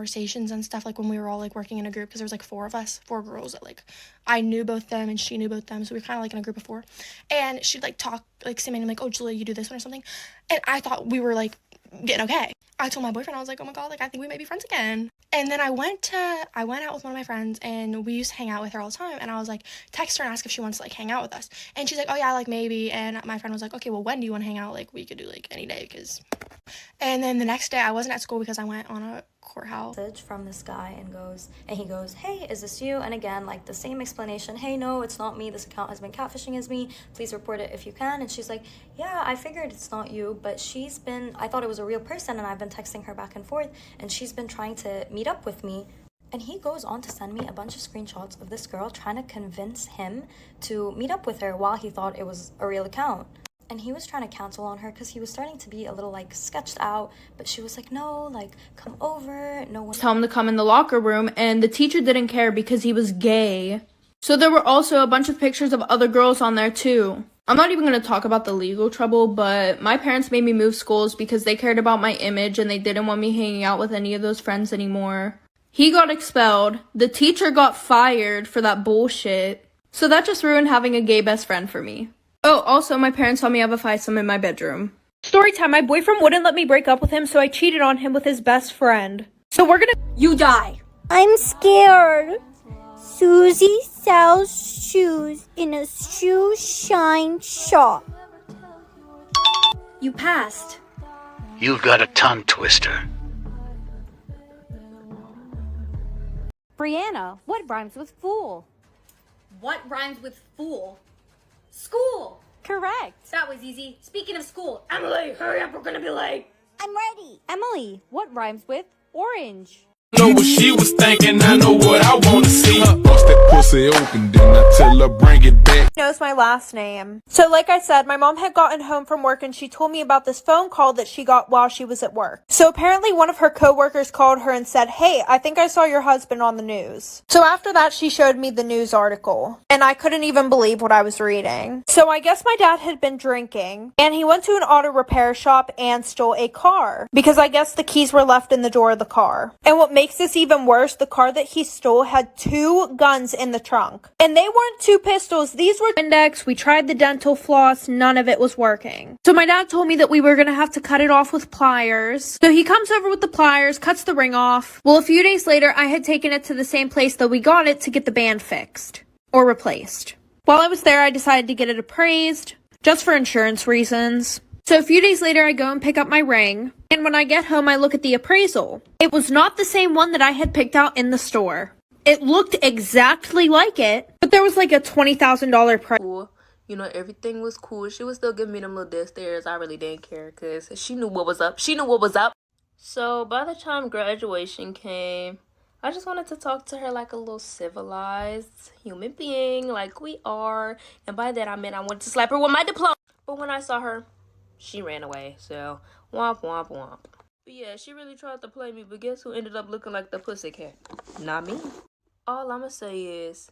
conversations and stuff, like when we were all like working in a group, because there was like 4 of us, 4 girls that like I knew both them and she knew both them, so we were kind of like in a group of 4. And she'd like talk, like say my name, like, oh Julia, you do this one or something, and I thought we were like getting okay. I told my boyfriend, I was like, oh my god, like I think we might be friends again. And then I went out with one of my friends, and we used to hang out with her all the time, and I was like, text her and ask if she wants to like hang out with us, and she's like, oh yeah, like maybe. And my friend was like, okay, well, when do you want to hang out? Like we could do like any day, because. And then the next day I wasn't at school because I went on a courthouse. From this guy, and he goes, hey, is this you? And again, like the same explanation, hey, no, it's not me, this account has been catfishing as me, please report it if you can. And she's like, yeah, I figured it's not you, but I thought it was a real person, and I've been texting her back and forth, and she's been trying to meet up with me. And he goes on to send me a bunch of screenshots of this girl trying to convince him to meet up with her while he thought it was a real account. And he was trying to cancel on her because he was starting to be a little like sketched out, but she was like, no, like come over, no one. Tell him to come in the locker room, and the teacher didn't care because he was gay. So there were also a bunch of pictures of other girls on there too. I'm not even going to talk about the legal trouble, but my parents made me move schools because they cared about my image and they didn't want me hanging out with any of those friends anymore. He got expelled. The teacher got fired for that bullshit. So that just ruined having a gay best friend for me. Oh, also, my parents saw me have a threesome in my bedroom. Storytime, my boyfriend wouldn't let me break up with him, so I cheated on him with his best friend. So we're gonna— You die. I'm scared. Susie sells shoes in a shoe shine shop. You passed. You've got a tongue twister. Brianna, what rhymes with fool? What rhymes with fool? School! Correct. That was easy. Speaking of school, Emily, hurry up, we're gonna be late. I'm ready. Emily, what rhymes with orange? Know what she was thinking, I know what I wanna see. Bust that pussy open, then I tell her bring it back. Knows my last name. So like I said, my mom had gotten home from work and she told me about this phone call that she got while she was at work. So apparently one of her coworkers called her and said, hey, I think I saw your husband on the news. So after that, she showed me the news article and I couldn't even believe what I was reading. So I guess my dad had been drinking and he went to an auto repair shop and stole a car because I guess the keys were left in the door of the car. And what makes this even worse, the car that he stole had 2 guns in the trunk. And they weren't 2 pistols, these were index. We tried the dental floss, none of it was working. So my dad told me that we were gonna have to cut it off with pliers. So he comes over with the pliers, cuts the ring off. Well, a few days later, I had taken it to the same place that we got it to get the band fixed. Or replaced. While I was there, I decided to get it appraised, just for insurance reasons. So a few days later, I go and pick up my ring, and when I get home, I look at the appraisal. It was not the same one that I had picked out in the store. It looked exactly like it, but there was like a $20,000 price. Cool. You know, everything was cool. She was still giving me them little death stares. I really didn't care because she knew what was up. She knew what was up. So by the time graduation came, I just wanted to talk to her like a little civilized human being, like we are. And by that, I meant I wanted to slap her with my diploma. But when I saw her, she ran away, so womp womp womp. But yeah, she really tried to play me, but guess who ended up looking like the pussycat? Not me. All I'ma say is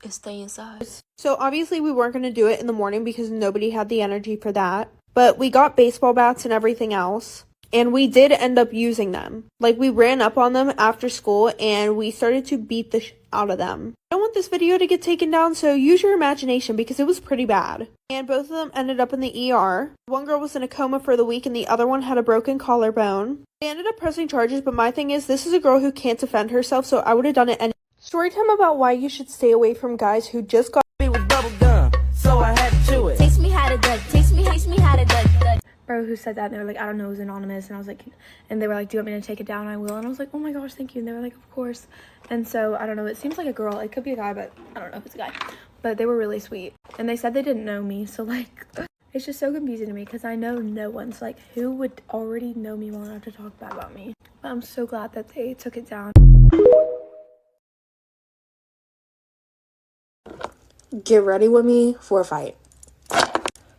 stay inside. So obviously we weren't going to do it in the morning because nobody had the energy for that. But we got baseball bats and everything else. And we did end up using them. Like, we ran up on them after school and we started to beat the out of them. I don't want this video to get taken down, so use your imagination because it was pretty bad. And both of them ended up in the ER. One girl was in a coma for the week and the other one had a broken collarbone. They ended up pressing charges, but my thing is, this is a girl who can't defend herself, so I would have done it anyway. Storytime about why you should stay away from guys who just got It was bubble gum, so I had to chew it. Taste me how to duck. Taste me how to duck. Bro, who said that? And they were like, I don't know, it was anonymous. And I was like, and they were like, do you want me to take it down? I will. And I was like, oh my gosh, thank you. And they were like, of course. And so, I don't know, it seems like a girl. It could be a guy, but I don't know if it's a guy. But they were really sweet. And they said they didn't know me. So, like, it's just so confusing to me because I know no one. So, like, who would already know me well enough to talk bad about me? But I'm so glad that they took it down. Get ready with me for a fight.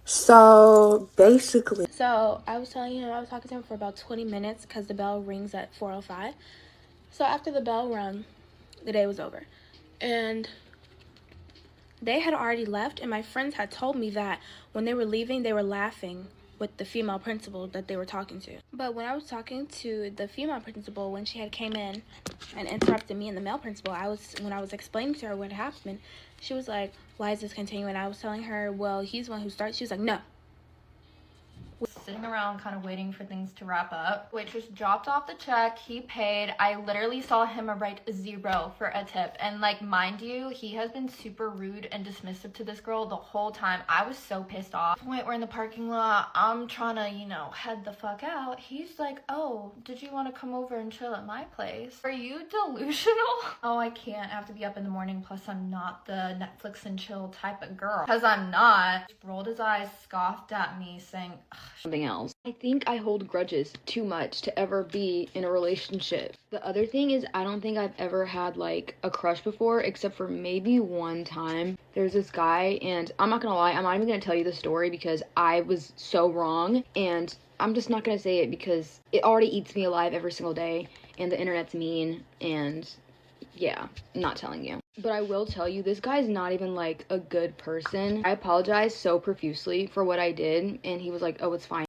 So basically, I was telling him, I was talking to him for about 20 minutes because the bell rings at 4:05. So after the bell rung, the day was over. And they had already left, and my friends had told me that when they were leaving, they were laughing with the female principal that they were talking to. But when I was talking to the female principal, when she had came in and interrupted me and the male principal, when I was explaining to her what happened, she was like, why is this continuing? I was telling her, well, he's the one who started. She was like, no. Sitting around kind of waiting for things to wrap up. Waitress dropped off the check, he paid. I literally saw him write 0 for a tip, and like, mind you, he has been super rude and dismissive to this girl the whole time. I was so pissed off. Point, we're in the parking lot, I'm trying to, you know, head the fuck out. He's like, oh, did you want to come over and chill at my place? Are you delusional? Oh, I can't, I have to be up in the morning, plus I'm not the Netflix and chill type of girl. Because I'm not. Just rolled his eyes, scoffed at me, saying something else. I think I hold grudges too much to ever be in a relationship. The other thing is, I don't think I've ever had like a crush before, except for maybe one time. There's this guy, and I'm not gonna lie, I'm not even gonna tell you the story because I was so wrong, and I'm just not gonna say it because it already eats me alive every single day, and the internet's mean, and yeah, I'm not telling you. But I will tell you, this guy's not even like a good person. I apologize so profusely for what I did, and he was like, oh, it's fine.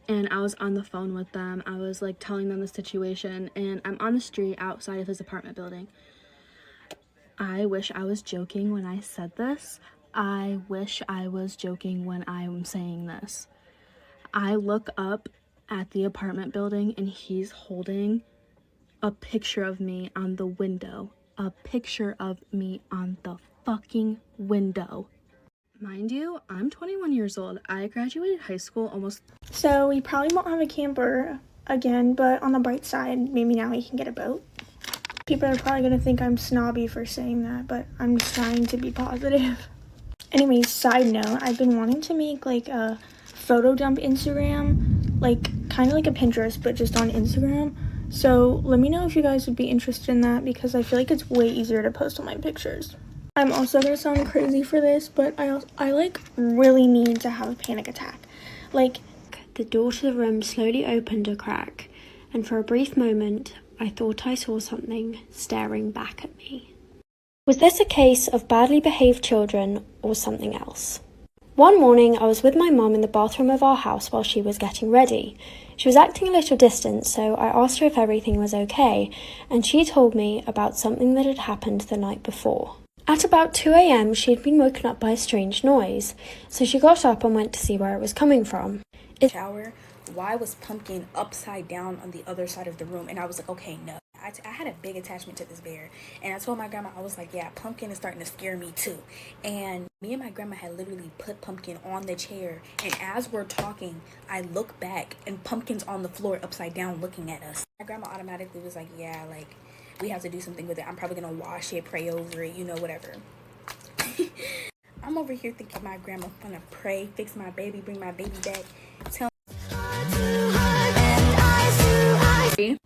And I was on the phone with them. I was like telling them the situation, and I'm on the street outside of his apartment building. I wish I was joking when I said this. I wish I was joking when I'm saying this. I look up at the apartment building and he's holding a picture of me on the window. A picture of me on the fucking window. Mind you, I'm 21 years old. I graduated high school almost. So we probably won't have a camper again, but on the bright side, maybe now we can get a boat. People are probably going to think I'm snobby for saying that, but I'm just trying to be positive. Anyways, side note, I've been wanting to make like a photo dump Instagram, like kind of like a Pinterest, but just on Instagram. So let me know if you guys would be interested in that, because I feel like it's way easier to post on my pictures. I'm also going to sound crazy for this, but I like really need to have a panic attack. Like, the door to the room slowly opened a crack, and for a brief moment, I thought I saw something staring back at me. Was this a case of badly behaved children or something else? One morning, I was with my mum in the bathroom of our house while she was getting ready. She was acting a little distant, so I asked her if everything was okay, and she told me about something that had happened the night before. At about 2 a.m, she had been woken up by a strange noise, so she got up and went to see where it was coming from. Shower, why was Pumpkin upside down on the other side of the room? And I was like, okay, no. I had a big attachment to this bear, and I told my grandma, I was like, yeah, Pumpkin is starting to scare me too. And me and my grandma had literally put Pumpkin on the chair, and as we're talking, I look back and Pumpkin's on the floor upside down looking at us. My grandma automatically was like, yeah, like, we have to do something with it. I'm probably gonna wash it, pray over it, you know, whatever. I'm over here thinking my grandma gonna pray, fix my baby, bring my baby back,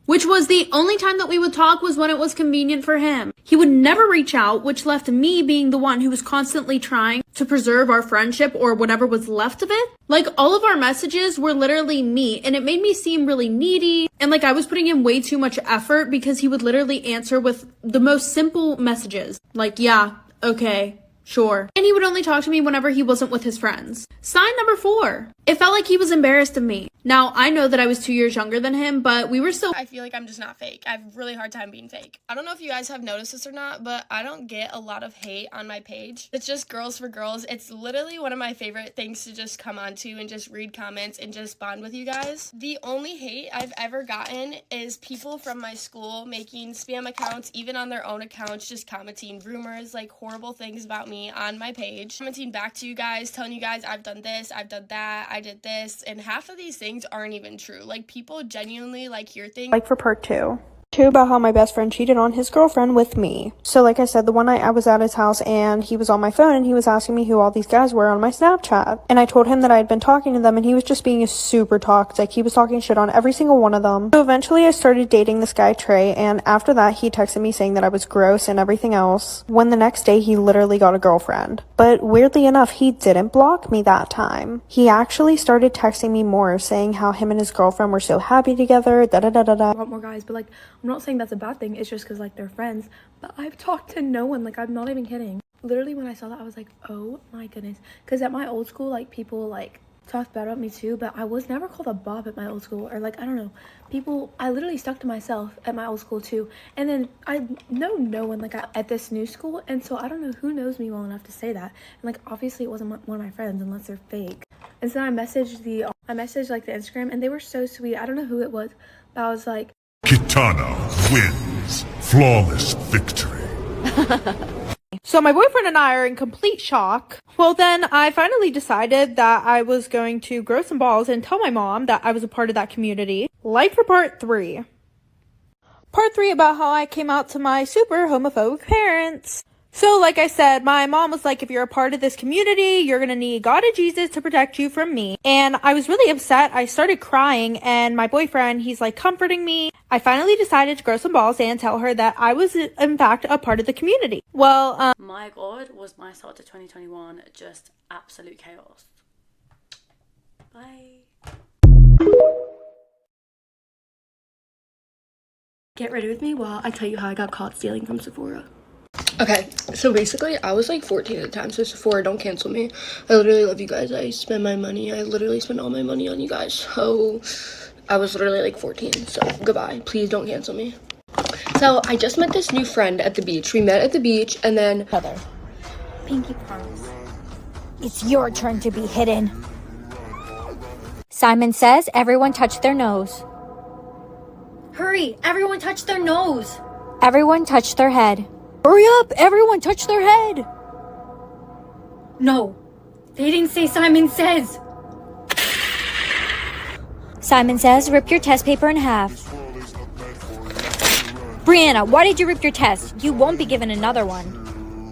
which was the only time that we would talk was when it was convenient for him. He would never reach out, which left me being the one who was constantly trying to preserve our friendship or whatever was left of it. Like, all of our messages were literally me, and it made me seem really needy, and like I was putting in way too much effort because he would literally answer with the most simple messages. Like, yeah, okay, sure. And he would only talk to me whenever he wasn't with his friends. Sign number 4. It felt like he was embarrassed of me. Now, I know that I was 2 years younger than him, but we were still... I feel like I'm just not fake. I have a really hard time being fake. I don't know if you guys have noticed this or not, but I don't get a lot of hate on my page. It's just girls for girls. It's literally one of my favorite things to just come onto and just read comments and just bond with you guys. The only hate I've ever gotten is people from my school making spam accounts, even on their own accounts, just commenting rumors, like horrible things about me on my page. Commenting back to you guys, telling you guys I've done this, I've done that, I did this, and half of these things aren't even true. Like, people genuinely like hear things. Like for part 2. About how my best friend cheated on his girlfriend with me. So like I said, the one night I was at his house and he was on my phone and he was asking me who all these guys were on my Snapchat. And I told him that I had been talking to them and he was just being super toxic. He was talking shit on every single one of them. So eventually I started dating this guy Trey, and after that he texted me saying that I was gross and everything else, when the next day he literally got a girlfriend. But weirdly enough, he didn't block me that time. He actually started texting me more, saying how him and his girlfriend were so happy together, da-da-da-da-da. I want more guys, but like, I'm not saying that's a bad thing, it's just because like they're friends, but I've talked to no one, like I'm not even kidding. literally when I saw that, I was like, oh my goodness. Because at my old school, like, people, like, talked bad about me too, but I was never called a Bob at my old school, or like, I don't know, I literally stuck to myself at my old school too, and then I know no one like at this new school, and so I don't know who knows me well enough to say that, and like, obviously it wasn't one of my friends unless they're fake. And so I messaged like the Instagram, and they were so sweet. I don't know who it was, but I was like, Kitana wins. Flawless victory. So my boyfriend and I are in complete shock. Well, then I finally decided that I was going to grow some balls and tell my mom that I was a part of that community. Like for part 3. Part 3 about how I came out to my super homophobic parents. So like I said, my mom was like, if you're a part of this community, you're gonna need God and Jesus to protect you from me. And I was really upset. I started crying, and my boyfriend, he's like comforting me. I finally decided to grow some balls and tell her that I was in fact a part of the community. Well, my God, was my start to 2021 just absolute chaos. Bye. Get ready with me while I tell you how I got caught stealing from Sephora. Okay, so basically, I was like 14 at the time, so Sephora, don't cancel me. I literally love you guys. I spend my money. I literally spend all my money on you guys. So, I was literally like 14, so goodbye. Please don't cancel me. So, I just met this new friend at the beach. We met at the beach, and then Heather. Pinky promise. It's your turn to be hidden. Simon says everyone touch their nose. Hurry! Everyone touch their nose! Everyone touch their head. Hurry up! Everyone touch their head! No. They didn't say Simon says. Simon says rip your test paper in half. Brianna, why did you rip your test? You won't be given another one.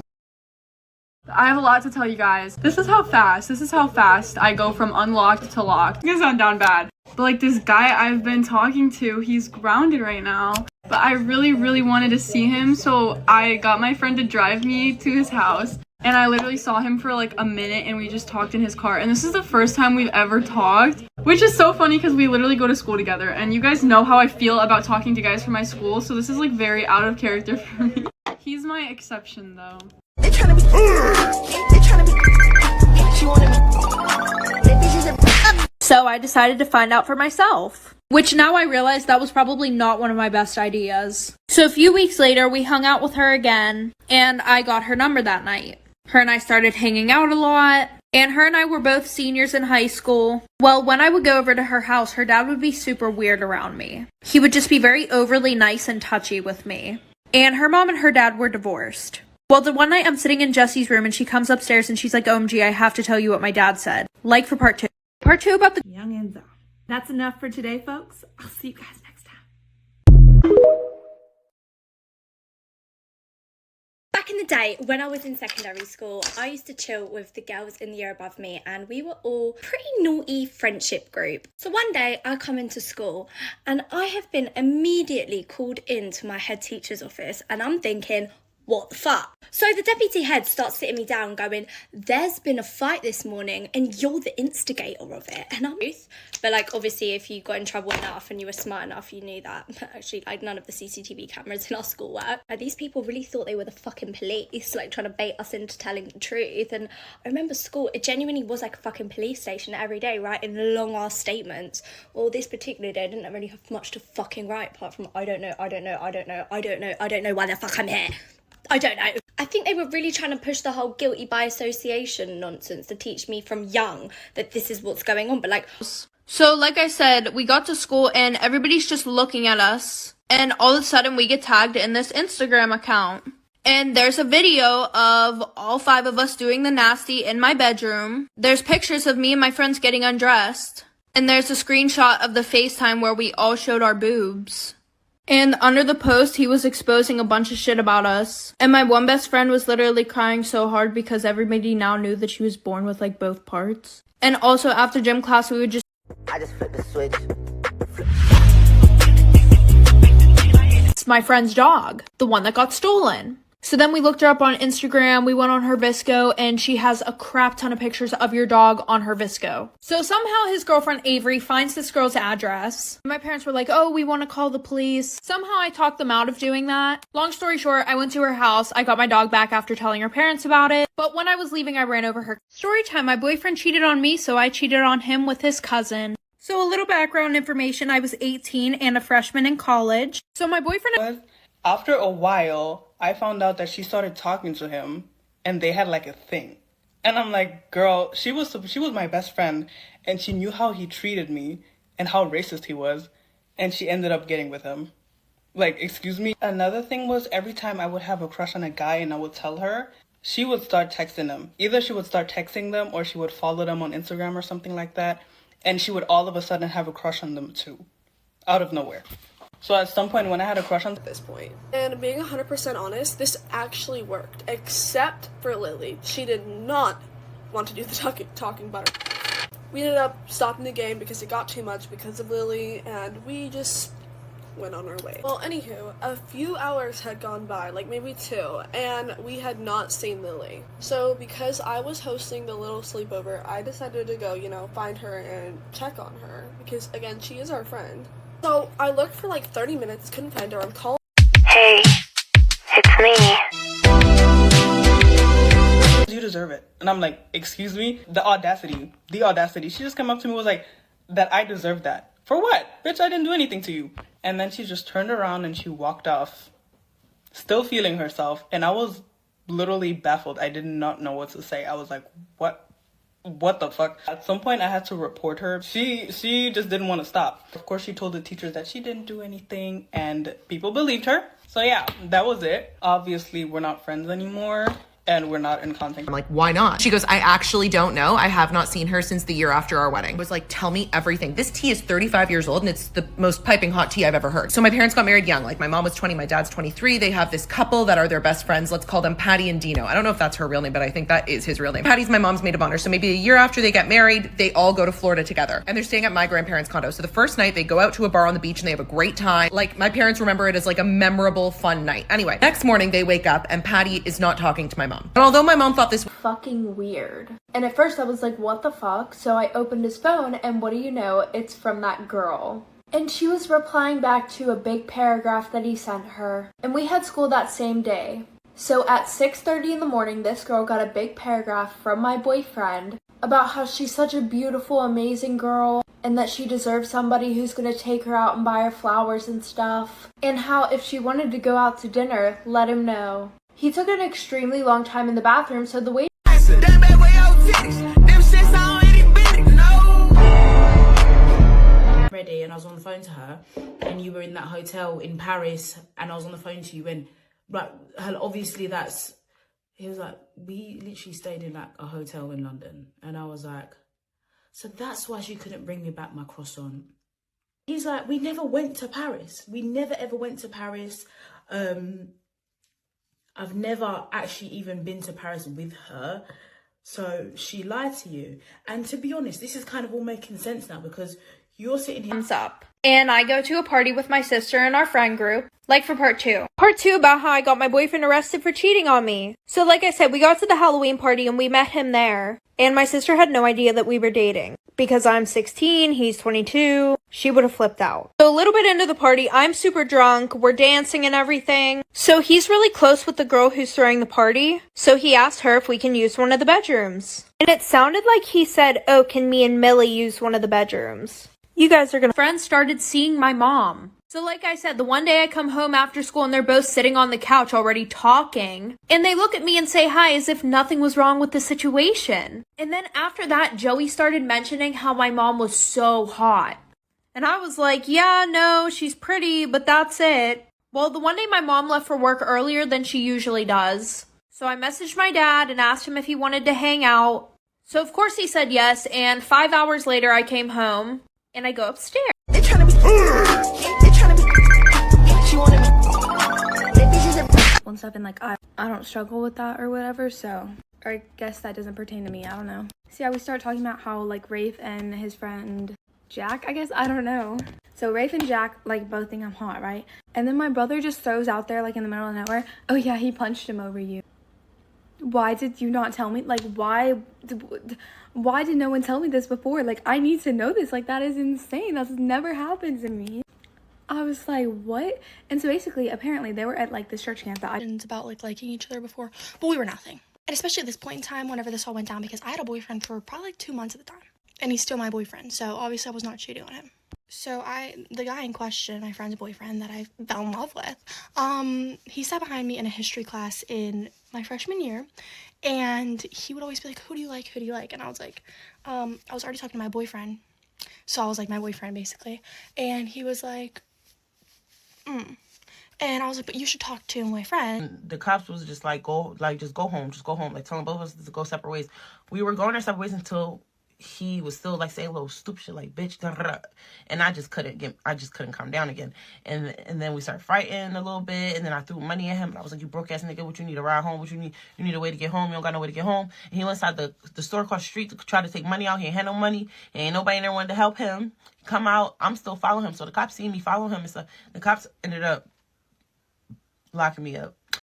I have a lot to tell you guys. This is how fast I go from unlocked to locked. It's gonna sound down bad, but like this guy I've been talking to, he's grounded right now. But I really wanted to see him, so I got my friend to drive me to his house. And I literally saw him for like a minute, and we just talked in his car. And this is the first time we've ever talked, which is so funny because we literally go to school together. And you guys know how I feel about talking to guys from my school, so this is like very out of character for me. He's my exception though. So I decided to find out for myself. Which now I realize that was probably not one of my best ideas. So a few weeks later, we hung out with her again, and I got her number that night. Her and I started hanging out a lot, and her and I were both seniors in high school. Well, when I would go over to her house, her dad would be super weird around me. He would just be very overly nice and touchy with me. And her mom and her dad were divorced. Well, the one night I'm sitting in Jessie's room, and she comes upstairs and she's like, OMG, I have to tell you what my dad said. Like for part 2. Part 2 about the youngins. That's enough for today, folks. I'll see you guys next time. Back in the day, when I was in secondary school, I used to chill with the girls in the year above me, and we were all pretty naughty friendship group. So one day I come into school and I have been immediately called into my head teacher's office, and I'm thinking, what the fuck? So the deputy head starts sitting me down going, there's been a fight this morning and you're the instigator of it. And I'm but like, obviously if you got in trouble enough and you were smart enough, you knew that. Actually, like, none of the CCTV cameras in our school work. Like, these people really thought they were the fucking police, like trying to bait us into telling the truth. And I remember school, it genuinely was like a fucking police station every day, writing long ass statements. Well, this particular day I didn't really have much to fucking write apart from I don't know why the fuck I'm here. I don't know. I think they were really trying to push the whole guilty by association nonsense to teach me from young that this is what's going on, but like... So, like I said, we got to school and everybody's just looking at us. And all of a sudden we get tagged in this Instagram account. And there's a video of all 5 of us doing the nasty in my bedroom. There's pictures of me and my friends getting undressed. And there's a screenshot of the FaceTime where we all showed our boobs. And under the post, he was exposing a bunch of shit about us. And my one best friend was literally crying so hard because everybody now knew that she was born with like both parts. And also after gym class, we would just... I just flipped the switch. It's my friend's dog, the one that got stolen. So then we looked her up on Instagram, we went on her Visco, and she has a crap ton of pictures of your dog on her Visco. So somehow his girlfriend Avery finds this girl's address. My parents were like, oh, we want to call the police. Somehow I talked them out of doing that. Long story short, I went to her house, I got my dog back after telling her parents about it. But when I was leaving, I ran over her. Story time, my boyfriend cheated on me, so I cheated on him with his cousin. So a little background information, I was 18 and a freshman in college. So my boyfriend... After a while, I found out that she started talking to him and they had like a thing. And I'm like, girl, she was my best friend and she knew how he treated me and how racist he was. And she ended up getting with him. Like, excuse me. Another thing was every time I would have a crush on a guy and I would tell her, she would start texting them. Either she would start texting them or she would follow them on Instagram or something like that. And she would all of a sudden have a crush on them too. Out of nowhere. So at some point when I had a crush on this point, and being 100% honest, this actually worked, except for Lily. She did not want to do the talking about her. We ended up stopping the game because it got too much because of Lily, and we just went on our way. Well, anywho, a few hours had gone by, like maybe 2, and we had not seen Lily. So because I was hosting the little sleepover, I decided to go, find her and check on her, because again, she is our friend. So I looked for like 30 minutes, couldn't find her. I'm calling. Hey, it's me. You deserve it. And I'm like, excuse me? The audacity. She just came up to me and was like, that I deserve that. For what? Bitch, I didn't do anything to you. And then she just turned around and she walked off, still feeling herself. And I was literally baffled. I did not know what to say. I was like, what the fuck? At some point I had to report her. She just didn't want to stop. Of course, she told the teachers that she didn't do anything and people believed her. So yeah, that was it. Obviously, we're not friends anymore. And we're not in contact. I'm like, why not? She goes, I actually don't know. I have not seen her since the year after our wedding. I was like, tell me everything. This tea is 35 years old and it's the most piping hot tea I've ever heard. So my parents got married young. Like my mom was 20, my dad's 23. They have this couple that are their best friends. Let's call them Patty and Dino. I don't know if that's her real name, but I think that is his real name. Patty's my mom's maid of honor. So maybe a year after they get married, they all go to Florida together. And they're staying at my grandparents' condo. So the first night they go out to a bar on the beach and they have a great time. Like my parents remember it as like a memorable, fun night. Anyway, next morning they wake up and Patty is not talking to my mom. And although my mom thought this fucking weird. And at first I was like, what the fuck? So I opened his phone and what do you know? It's from that girl. And she was replying back to a big paragraph that he sent her. And we had school that same day. So at 6:30 in the morning, this girl got a big paragraph from my boyfriend about how she's such a beautiful, amazing girl and that she deserves somebody who's gonna take her out and buy her flowers and stuff. And how if she wanted to go out to dinner, let him know. He took an extremely long time in the bathroom, so the wait. Ready, and I was on the phone to her, and you were in that hotel in Paris, and I was on the phone to you, and right, obviously that's. He was like, we literally stayed in like a hotel in London, and I was like, so that's why she couldn't bring me back my croissant. He's like, we never went to Paris. We never ever went to Paris. I've never actually even been to Paris with her. So she lied to you. And to be honest, this is kind of all making sense now because you're sitting here. Thumbs up. And I go to a party with my sister and our friend group. Like for part 2. Part 2 about how I got my boyfriend arrested for cheating on me. So like I said, we got to the Halloween party and we met him there. And my sister had no idea that we were dating. Because I'm 16, he's 22. She would have flipped out. So a little bit into the party, I'm super drunk. We're dancing and everything. So he's really close with the girl who's throwing the party. So he asked her if we can use one of the bedrooms. And it sounded like he said, oh, can me and Millie use one of the bedrooms? You guys are gonna... Friends started seeing my mom. So like I said, the one day I come home after school and they're both sitting on the couch already talking. And they look at me and say hi as if nothing was wrong with the situation. And then after that, Joey started mentioning how my mom was so hot. And I was like, yeah, no, she's pretty, but that's it. Well, the one day my mom left for work earlier than she usually does. So I messaged my dad and asked him if he wanted to hang out. So of course he said yes, and 5 hours later I came home and I go upstairs. Once I've been like, I don't struggle with that or whatever, so or I guess that doesn't pertain to me, I don't know. So yeah, we started talking about how like Rafe and his friend Jack, I guess, I don't know. So Rafe and Jack, like, both think I'm hot, right? And then my brother just throws out there, like, in the middle of nowhere, oh yeah, he punched him over you. Why did you not tell me? Like, why did no one tell me this before? Like, I need to know this. Like, that is insane. That's never happened to me. I was like, what? And so basically, apparently, they were at, like, this church camp that about, like, liking each other before, but we were nothing. And especially at this point in time, whenever this all went down, because I had a boyfriend for probably, like, 2 months at the time. And he's still my boyfriend, so obviously I was not cheating on him. So the guy in question, my friend's boyfriend that I fell in love with, he sat behind me in a history class in my freshman year, and he would always be like, who do you like, who do you like? And I was like, I was already talking to my boyfriend, so I was like, my boyfriend, basically, and he was like, and I was like, but you should talk to my friend. The cops was just like, just go home, like telling both of us to go separate ways. We were going our separate ways until he was still like saying little stupid shit like bitch, da, da, da. And I just couldn't calm down again. And then we started fighting a little bit, and then I threw money at him, and I was like, you broke ass nigga, what you need, a ride home? What you need a way to get home? You don't got no way to get home. And he went inside the store across the street to try to take money out. He ain't had no money, and ain't nobody in there wanted to help him. Come out, I'm still following him. So the cops see me follow him and stuff. The cops ended up locking me up.